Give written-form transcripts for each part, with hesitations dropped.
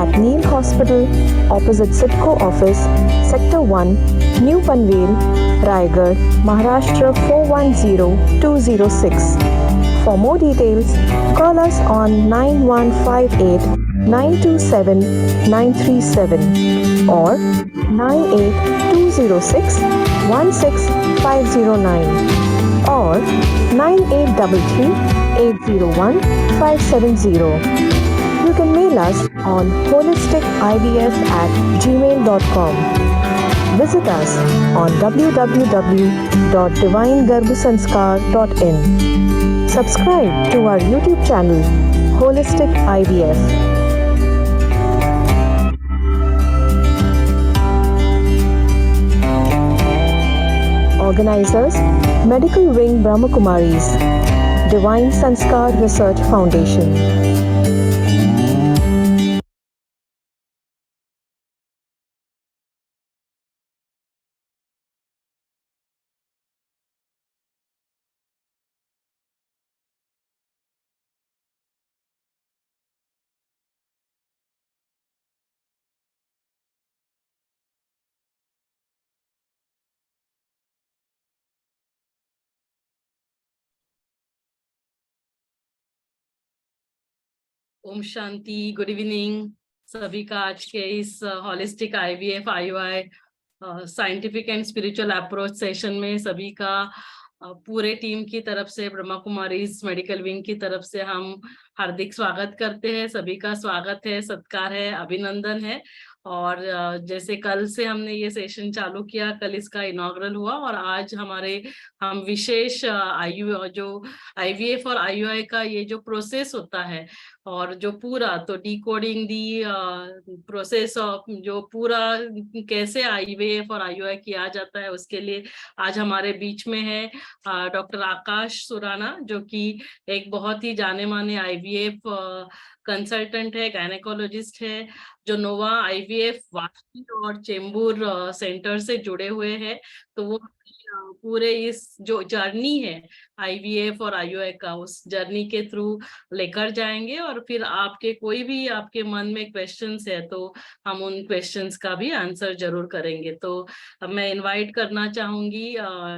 at Neil Hospital, opposite Sitco office, Sector 1, New Panvel, Raigad, Maharashtra 410206. For more details, call us on 9158 927 937 or 98206 16509 or 9833 801 570. You can mail us on holisticivf@gmail.com. Visit us on www.divinegarbhasanskar.in. Subscribe to our YouTube channel, Holistic IVF. Organizers, Medical Wing Brahmakumaris, Divine Sanskar Research Foundation. Om Shanti, good evening सभी का। आज के इस holistic IVF IUI scientific and spiritual approach session में सभी का पूरे team की तरफ से, ब्रह्मा कुमारीज मेडिकल विंग की तरफ से हम हार्दिक स्वागत करते हैं। सभी का स्वागत है, सत्कार है, अभिनंदन है। और जैसे कल से हमने ये सेशन चालू किया, कल इसका इनॉग्रल हुआ और आज हम विशेष जो आईवीएफ और आईयूआई का ये जो प्रोसेस होता है और जो पूरा तो डिकोडिंग दी प्रोसेस ऑफ जो पूरा कैसे आईवीएफ और आईयूआई किया जाता है, उसके लिए आज हमारे बीच में है डॉक्टर आकाश सुराना, जो कि एक बहुत ही जाने माने आईवीएफ कंसल्टेंट है, गायनेकोलॉजिस्ट है, जो नोवा आईवीएफ वाशी और चेंबूर सेंटर से जुड़े हुए हैं। तो वो पूरे इस जो जर्नी है आईवीएफ और आईयूआई का, उस जर्नी के थ्रू लेकर जाएंगे और फिर आपके कोई भी आपके मन में क्वेश्चंस है तो हम उन क्वेश्चंस का भी आंसर जरूर करेंगे। तो अब मैं इनवाइट करना चाहूंगी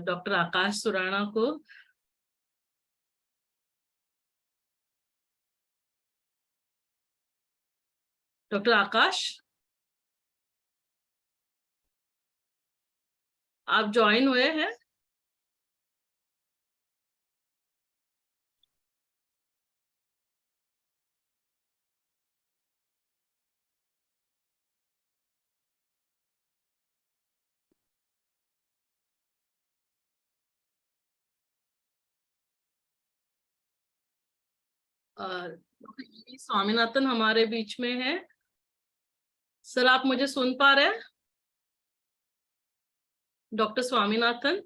डॉक्टर आकाश सुराना को। डॉक्टर आकाश, आप ज्वाइन हुए हैं? स्वामीनाथन हमारे बीच में है। सर, आप मुझे सुन पा रहे हैं? Doctor Swaminathan.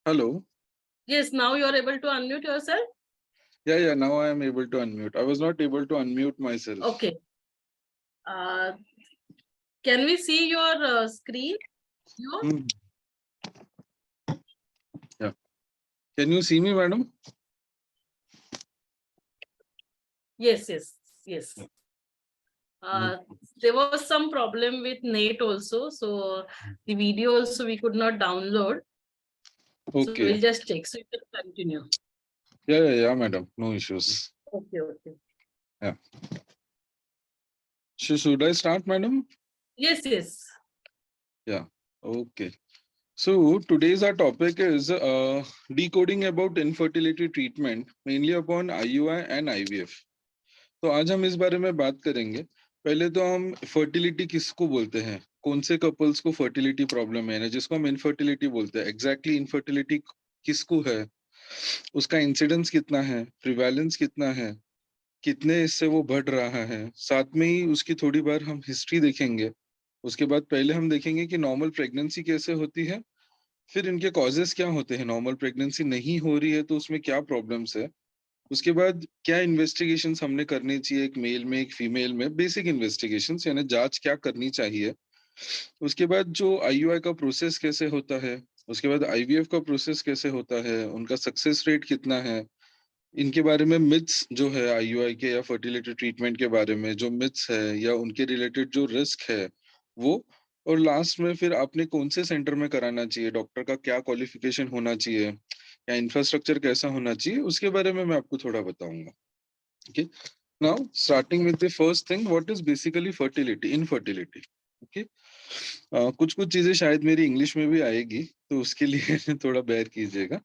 Hello. Yes, now you are able to unmute yourself. Yeah. Now I am able to unmute. I was not able to unmute myself. Okay. Can we see your screen? Yeah. Can you see me, madam? Yes. There was some problem with net also, so the video also we could not download. Okay. So we'll just check. So you can continue. Yeah, madam. No issues. Okay. Yeah. So should I start, madam? Yes. Yeah. Okay. So today's our topic is decoding about infertility treatment, mainly upon IUI and IVF. तो आज हम इस बारे में बात करेंगे। पहले तो हम फर्टिलिटी किसको बोलते हैं, कौन से कपल्स को फर्टिलिटी प्रॉब्लम है, जिसको हम इनफर्टिलिटी बोलते हैं, एग्जैक्टली इनफर्टिलिटी किसको है, उसका इंसिडेंस कितना है, प्रिवेलेंस कितना है, कितने इससे वो बढ़ रहा है। साथ में ही उसकी थोड़ी बार हम हिस्ट्री देखेंगे। उसके बाद पहले हम देखेंगे कि नॉर्मल प्रेगनेंसी कैसे होती है, फिर इनके कॉजेस क्या होते हैं, नॉर्मल प्रेगनेंसी नहीं हो रही है तो उसमें क्या प्रॉब्लम्स है। उसके बाद क्या इन्वेस्टिगेशंस हमने करनी चाहिए, एक मेल में एक फीमेल में, बेसिक इन्वेस्टिगेशंस यानी जांच क्या करनी चाहिए। उसके बाद जो आईयूआई का प्रोसेस कैसे होता है, उसके बाद आईवीएफ का प्रोसेस कैसे होता है, उनका सक्सेस रेट कितना है, इनके बारे में मिथ्स जो है आईयूआई के या फर्टिलिटी ट्रीटमेंट के बारे में जो मिथ्स है या उनके रिलेटेड जो रिस्क है वो। और लास्ट में फिर आपने कौन से सेंटर में कराना चाहिए, डॉक्टर का क्या क्वालिफिकेशन होना चाहिए या इंफ्रास्ट्रक्चर कैसा होना चाहिए, उसके बारे में मैं आपको थोड़ा बताऊंगा। Okay, now starting with the first thing, what is basically fertility, infertility. Okay, कुछ कुछ चीजें शायद मेरी इंग्लिश में भी आएगी तो उसके लिए थोड़ा बेयर कीजिएगा।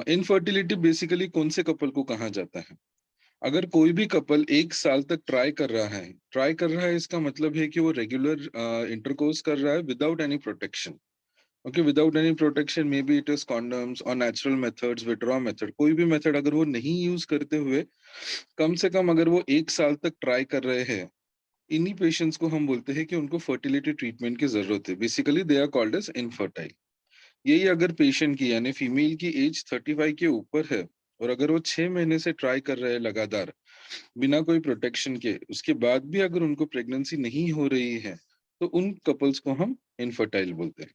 इनफर्टिलिटी बेसिकली कौन से कपल को कहा जाता है, अगर कोई भी कपल 1 साल तक ट्राई कर रहा है इसका मतलब है कि वो रेगुलर इंटरकोर्स कर रहा है without any protection. Okay, without any protection, may be it is condoms और नेचुरल मेथड्स, विड्रॉ मेथड, कोई भी मेथड अगर वो नहीं यूज करते हुए कम से कम अगर वो 1 साल तक ट्राई कर रहे हैं, इन्हीं पेशेंट्स को हम बोलते हैं कि उनको फर्टिलिटी ट्रीटमेंट की जरूरत है। Basically they are called as infertile. यही अगर पेशेंट की यानी फीमेल की एज 35 के ऊपर है और अगर वो 6 महीने से ट्राई कर रहे हैं लगातार बिना कोई प्रोटेक्शन के, उसके बाद भी अगर उनको प्रेगनेंसी नहीं हो रही है तो उन कपल्स को हम इनफर्टाइल बोलते हैं।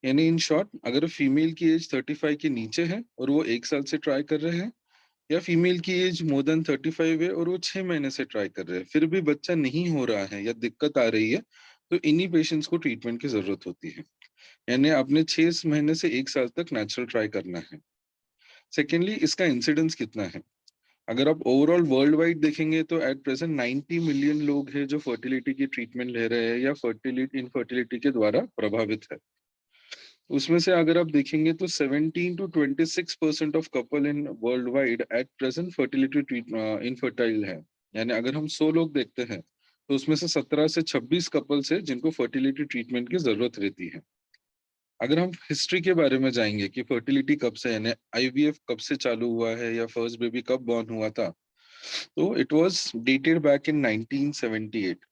यानी इन शॉर्ट, अगर फीमेल की एज 35 के नीचे है और वो 1 साल से ट्राई कर रहे हैं, या फीमेल की एज मोर देन 35 है और वो 6 महीने से ट्राई कर रहे हैं फिर भी बच्चा नहीं हो रहा है या दिक्कत आ रही है, तो इन्हीं पेशेंट्स को ट्रीटमेंट की जरूरत होती है। यानी आपने 6 महीने से 1 साल तक नेचुरल ट्राई करना है। सेकेंडली, इसका इंसिडेंस कितना है। अगर आप ओवरऑल वर्ल्ड वाइड देखेंगे तो एट प्रेजेंट 90 मिलियन लोग हैं जो फर्टिलिटी की ट्रीटमेंट ले रहे हैं या फर्टिलिटी इनफर्टिलिटी के द्वारा प्रभावित है। उसमें से अगर आप देखेंगे तो 17 to 26% of couple in world wide at present fertility infertile है। यानी अगर हम 100 लोग देखते हैं तो उसमें से 17 से 26 कपल्स है जिनको फर्टिलिटी ट्रीटमेंट की जरूरत रहती है। अगर हम हिस्ट्री के बारे में जाएंगे कि फर्टिलिटी कब से यानी आईवीएफ कब से चालू हुआ है या फर्स्ट बेबी कब बॉर्न हुआ था, तो it was dated back in 1978।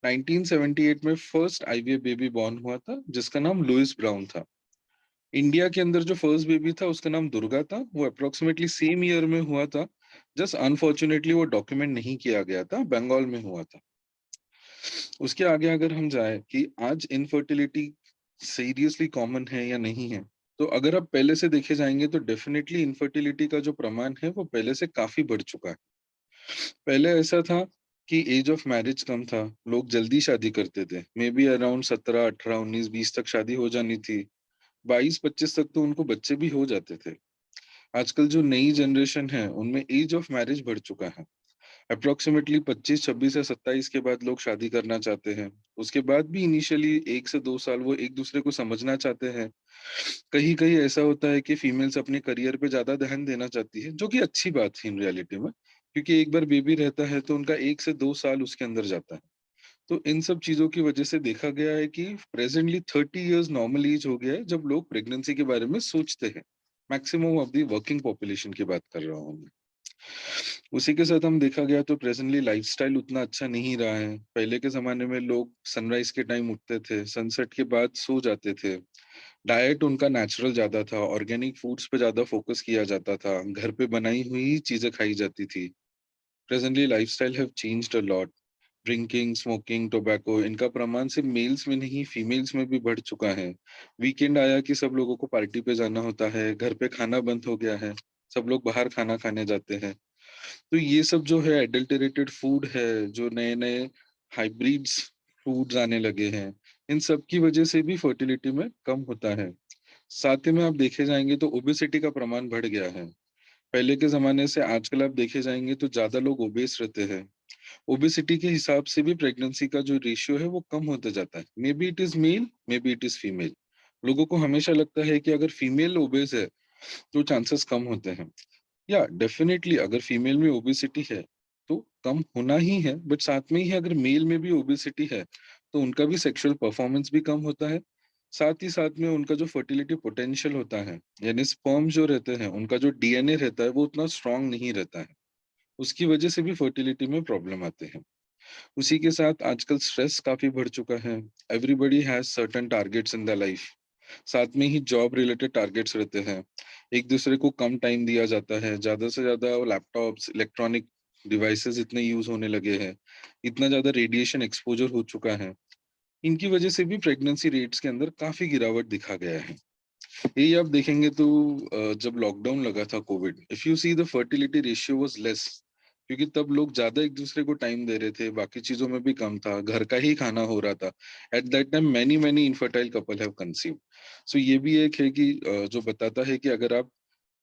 1978 में फर्स्ट आईवीएफ बेबी बॉर्न हुआ था जिसका नाम लुइस ब्राउन था। इंडिया के अंदर जो फर्स्ट बेबी था उसका नाम दुर्गा था, वो अप्रोक्सीमेटली सेम ईयर में हुआ था। जस्ट अनफॉर्चुनेटली वो डॉक्यूमेंट नहीं किया गया था, बंगाल में हुआ था। उसके आगे अगर हम जाए कि आज इनफर्टिलिटी सीरियसली कॉमन है या नहीं है, तो अगर आप पहले से देखे जाएंगे तो डेफिनेटली इनफर्टिलिटी का जो प्रमाण है वो पहले से काफी बढ़ चुका है। पहले ऐसा था कि एज ऑफ मैरिज कम था, लोग जल्दी शादी करते थे, मे बी अराउंड 17 18 19 20 तक शादी हो जानी थी, 22 25 तक तो उनको बच्चे भी हो जाते थे। आजकल जो नई जनरेशन है उनमें एज ऑफ मैरिज बढ़ चुका है। अप्रोक्सीमेटली 25 26 या 27 के बाद लोग शादी करना चाहते हैं। उसके बाद भी इनिशियली 1 से 2 साल वो एक दूसरे को समझना चाहते हैं। कहीं कहीं ऐसा होता है कि फीमेल्स अपने करियर पे ज्यादा ध्यान देना चाहती है, जो कि अच्छी बात है इन रियलिटी में, क्योंकि एक बार बेबी रहता है तो उनका 1 से 2 साल उसके अंदर जाता है। तो इन सब चीजों की वजह से देखा गया है कि प्रेजेंटली 30 years नॉर्मल एज हो गया है जब लोग प्रेगनेंसी के बारे में सोचते हैं। Maximum of the working population की बात कर रहा हूँ मैं। उसी के साथ हम देखा गया तो प्रेजेंटली लाइफस्टाइल उतना अच्छा नहीं रहा है। पहले के जमाने में लोग सनराइज के टाइम उठते थे, सनसेट के बाद सो जाते थे। डाइट उनका नेचुरल ज्यादा था, ऑर्गेनिक फूड्स पे ज्यादा फोकस किया जाता था, घर पे बनाई हुई चीजें खाई जाती थी। Presently lifestyle have changed a lot. Drinking, smoking, tobacco, इनका प्रमाण सिर्फ मेल्स में नहीं फीमेल्स में भी बढ़ चुका है। वीकेंड आया कि सब लोगों को पार्टी पे जाना होता है, घर पे खाना बंद हो गया है, सब लोग बाहर खाना खाने जाते हैं। तो ये सब जो है एडल्टरेटेड फूड है, जो नए नए हाइब्रिड्स फूड्स आने लगे हैं, इन सब की वजह से भी फर्टिलिटी में कम होता है। साथ ही में आप देखे जाएंगे तो ओबेसिटी का प्रमाण बढ़ गया है। पहले के जमाने से आजकल आप देखे जाएंगे तो ज्यादा लोग ओबेस रहते हैं। ओबेसिटी के हिसाब से भी प्रेगनेंसी का जो रेशियो है वो कम होते जाता है। May be it is male, may be it is female. लोगों को हमेशा लगता है कि अगर फीमेल ओबेस है तो चांसेस कम होते हैं। या डेफिनेटली अगर फीमेल में ओबेसिटी है तो कम होना ही है, बट साथ में ही अगर मेल में भी ओबेसिटी है तो उनका भी सेक्सुअल परफॉर्मेंस भी कम होता है, साथ ही साथ में उनका जो फर्टिलिटी पोटेंशियल होता है, यानी स्पर्म जो रहते हैं, उनका जो डीएनए रहता है वो उतना स्ट्रांग नहीं रहता है। उसकी वजह से भी फर्टिलिटी में प्रॉब्लम आते हैं। उसी के साथ आजकल स्ट्रेस काफी बढ़ चुका है। Everybody has certain targets in the life. साथ में ही जॉब रिलेटेड टारगेट्स रहते हैं। एक दूसरे को कम टाइम दिया जाता है, ज्यादा से ज्यादा लैपटॉप्स, इलेक्ट्रॉनिक डिवाइसेस इतने यूज होने लगे हैं, इतना ज्यादा रेडिएशन एक्सपोजर हो चुका है। इनकी वजह से भी प्रेगनेंसी रेट्स के अंदर काफी गिरावट दिखा गया है। यही आप देखेंगे तो जब लॉकडाउन लगा था Covid, if you see the fertility ratio was less, क्योंकि तब लोग ज्यादा एक दूसरे को टाइम दे रहे थे, बाकी चीजों में भी कम था, घर का ही खाना हो रहा था। At that time many many infertile couple have conceived. So ये भी एक है कि जो बताता है कि अगर आप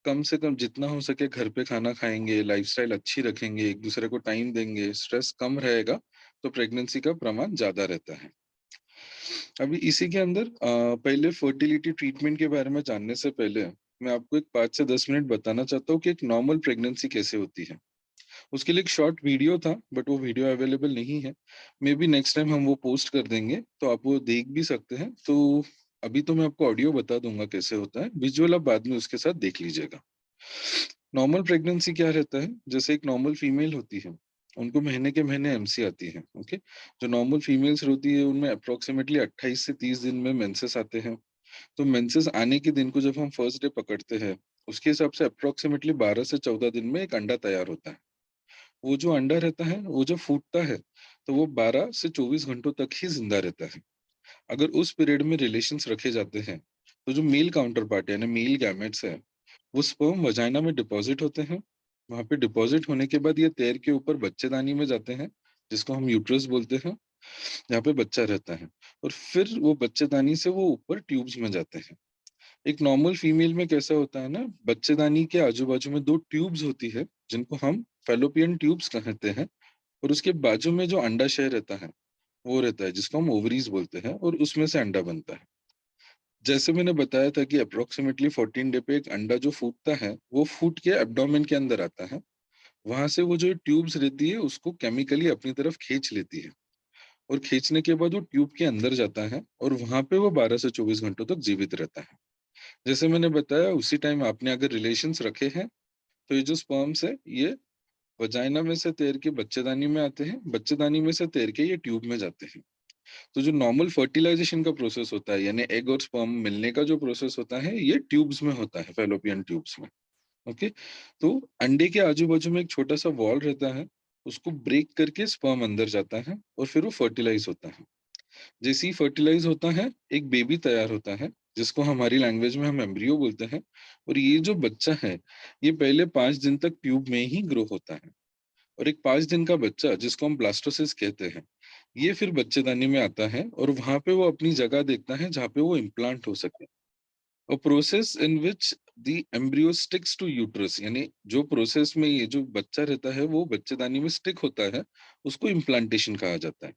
कम से कम जितना हो सके घर पे खाना खाएंगे, लाइफस्टाइल अच्छी रखेंगे, एक दूसरे को टाइम देंगे, स्ट्रेस कम रहेगा, तो प्रेगनेंसी का प्रमाण ज्यादा रहता है। अभी इसी के अंदर पहले फर्टिलिटी ट्रीटमेंट के बारे में जानने से पहले मैं आपको एक 5 से 10 मिनट बताना चाहता हूँ कि एक नॉर्मल प्रेगनेंसी कैसे होती है। उसके लिए एक शॉर्ट वीडियो था, बट वो वीडियो अवेलेबल नहीं है। मे बी नेक्स्ट टाइम हम वो पोस्ट कर देंगे तो आप वो देख भी सकते हैं। तो अभी तो मैं आपको ऑडियो बता दूंगा कैसे होता है, विजुअल आप बाद में उसके साथ देख लीजिएगा। नॉर्मल प्रेगनेंसी क्या रहता है, जैसे एक नॉर्मल फीमेल होती है, उनको महीने के महीने एमसी आती है। ओके, जो नॉर्मल फीमेल्स होती है उनमें अप्रोक्सीमेटली 28 से 30 दिन में मेंसेस आते हैं। तो मेंसेस आने के दिन को जब हम फर्स्ट डे पकड़ते हैं, उसके हिसाब से अप्रोक्सीमेटली 12 से 14 दिन में एक अंडा तैयार होता है। वो जो अंडा रहता है वो जब फूटता है तो वो 12 से 24 घंटों तक ही जिंदा रहता है। अगर उस पीरियड में रिलेशंस रखे जाते हैं तो जो मेल काउंटर पार्ट यानी मेल गैमेट्स है, वो स्पर्म वजाइना में डिपॉजिट होते हैं। वहां पे डिपॉजिट होने के बाद ये तैर के ऊपर बच्चेदानी में जाते हैं, जिसको हम यूट्रस बोलते हैं, यहाँ पे बच्चा रहता है। और फिर वो बच्चेदानी से वो ऊपर ट्यूब्स में जाते हैं। एक नॉर्मल फीमेल में कैसा होता है ना, बच्चेदानी के आजू बाजू में 2 ट्यूब्स होती है जिनको हम फेलोपियन ट्यूब्स कहते हैं। और उसके बाजू में जो अंडाशय रहता है वो रहता है, जिसको हम ओवरीज बोलते हैं, और उसमें से अंडा बनता है। जैसे मैंने बताया था कि अप्रोक्सीमेटली 14 डे पे एक अंडा जो फूटता है वो फूट के एब्डोमेन के अंदर आता है। वहां से वो जो ट्यूब्स रहती है उसको केमिकली अपनी तरफ खींच लेती है, और खींचने के बाद वो ट्यूब के अंदर जाता है, और वहां पे वो 12 से 24 घंटों तक जीवित रहता है। जैसे मैंने बताया, उसी टाइम आपने अगर रिलेशंस रखे हैं तो ये जो स्पर्म्स है ये वजाइना में से तैर के बच्चेदानी में आते हैं, बच्चेदानी में से तैर के ये ट्यूब में जाते हैं। तो जो नॉर्मल फर्टिलाइजेशन का प्रोसेस होता है, यानी एग और स्पर्म मिलने का जो प्रोसेस होता है, ये ट्यूब्स में होता है, फेलोपियन ट्यूब्स में। ओके, तो अंडे के आजू बाजू में एक छोटा सा वॉल रहता है, उसको ब्रेक करके स्पर्म अंदर जाता है और फिर वो फर्टिलाइज होता है। जैसे ही फर्टिलाइज होता है, एक बेबी तैयार होता है, जिसको हमारी लैंग्वेज में हम एम्ब्रियो बोलते हैं। और ये जो बच्चा है, ये पहले 5 दिन तक ट्यूब में ही ग्रो होता है। और एक 5 दिन का बच्चा, जिसको हम ब्लास्टोसिस कहते हैं, ये फिर बच्चेदानी में आता है, और वहां पे वो अपनी जगह देखता है जहाँ पे वो इम्प्लांट हो सके। और process in which the embryo sticks to uterus, यानी जो प्रोसेस में ये जो बच्चा रहता है वो बच्चेदानी में स्टिक होता है, उसको इम्प्लांटेशन कहा जाता है।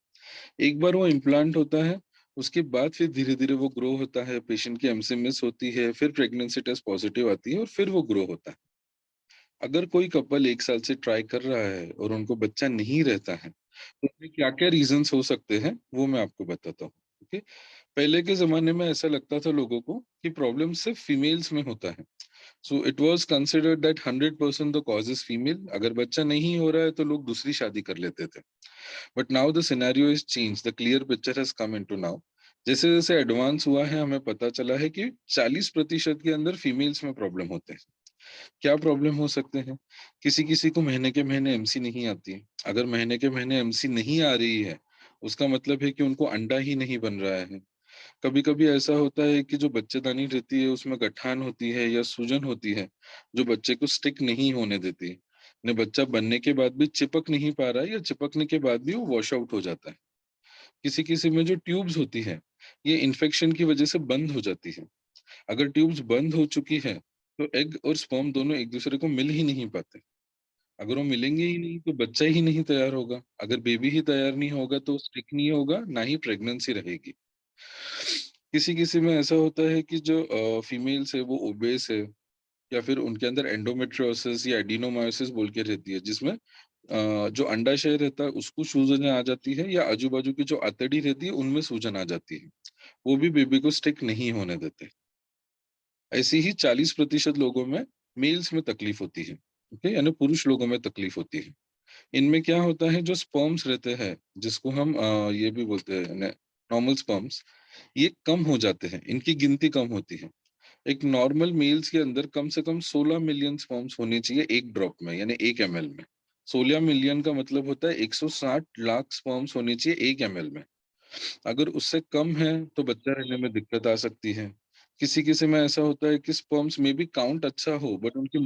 एक बार वो इम्प्लांट होता है, उसके बाद फिर धीरे धीरे वो ग्रो होता है, पेशेंट की एमसीएमएस होती है, फिर प्रेगनेंसी टेस्ट पॉजिटिव आती है, और फिर वो ग्रो होता है। अगर कोई कपल 1 साल से ट्राई कर रहा है और उनको बच्चा नहीं रहता है, तो उसमें क्या क्या रीजंस हो सकते हैं वो मैं आपको बताता हूँ। ओके, पहले के जमाने में ऐसा लगता था लोगों को कि प्रॉब्लम सिर्फ फीमेल्स में होता है। So it was considered that 100% the cause is female. अगर बच्चा नहीं हो रहा है तो लोग दूसरी शादी कर लेते थे। But now the scenario is change, the clear picture has come into now. जैसे जैसे एडवांस हुआ है, हमें पता चला है कि 40% के अंदर फीमेल्स में प्रॉब्लम होते हैं। क्या प्रॉब्लम हो सकते हैं? किसी किसी को महीने के महीने एमसी नहीं आती। अगर महीने के महीने एमसी नहीं आ रही है, उसका मतलब है कि उनको अंडा ही नहीं बन रहा है। कभी कभी ऐसा होता है कि जो बच्चेदानी रहती है उसमें गठान होती है या सूजन होती है, जो बच्चे को स्टिक नहीं होने देती, ने बच्चा बनने के बाद भी चिपक नहीं पा रहा है, या चिपकने के बाद भी वो वॉश आउट हो जाता है। किसी किसी में जो ट्यूब्स होती है, ये इन्फेक्शन की वजह से बंद हो जाती है। अगर ट्यूब्स बंद हो चुकी है तो एग और स्पर्म दोनों एक दूसरे को मिल ही नहीं पाते। अगर वो मिलेंगे ही नहीं तो बच्चा ही नहीं तैयार होगा। अगर बेबी ही तैयार नहीं होगा तो स्टिक नहीं होगा, ना ही प्रेगनेंसी रहेगी। किसी किसी में ऐसा होता है कि जो फीमेल्स है वो ओबेस है, या फिर उनके अंदर एंडोमेट्रियोसिस या एडिनोमायोसिस बोल के रहती है, जिसमें जो अंडाशय रहता है उसको सूजन आ जाती है, या आजू बाजू की जो आंतड़ी रहती है उनमें सूजन आ जाती है। वो भी बेबी को स्टिक नहीं होने देते। ऐसे ही 40% लोगों में मेल्स में तकलीफ होती है, ओके, यानी पुरुष लोगों में तकलीफ होती है। इनमें क्या होता है, जो स्पर्म्स रहते हैं, जिसको हम ये भी बोलते हैं नॉर्मल स्पर्म्स, ये कम हो जाते हैं, इनकी गिनती कम होती है। एक नॉर्मल मेल्स के अंदर कम से कम 16 मिलियन स्पर्म्स होने चाहिए एक ड्रॉप में, यानी 1 एमएल में। 16 मिलियन का मतलब होता है 160 लाख स्पर्म्स होने चाहिए 1 एमएल में। अगर उससे कम है तो बच्चा रहने में दिक्कत आ सकती है। किसी-किसी में ऐसा होता है कि स्पर्म्स में भी काउंट अच्छा हो बट उनकी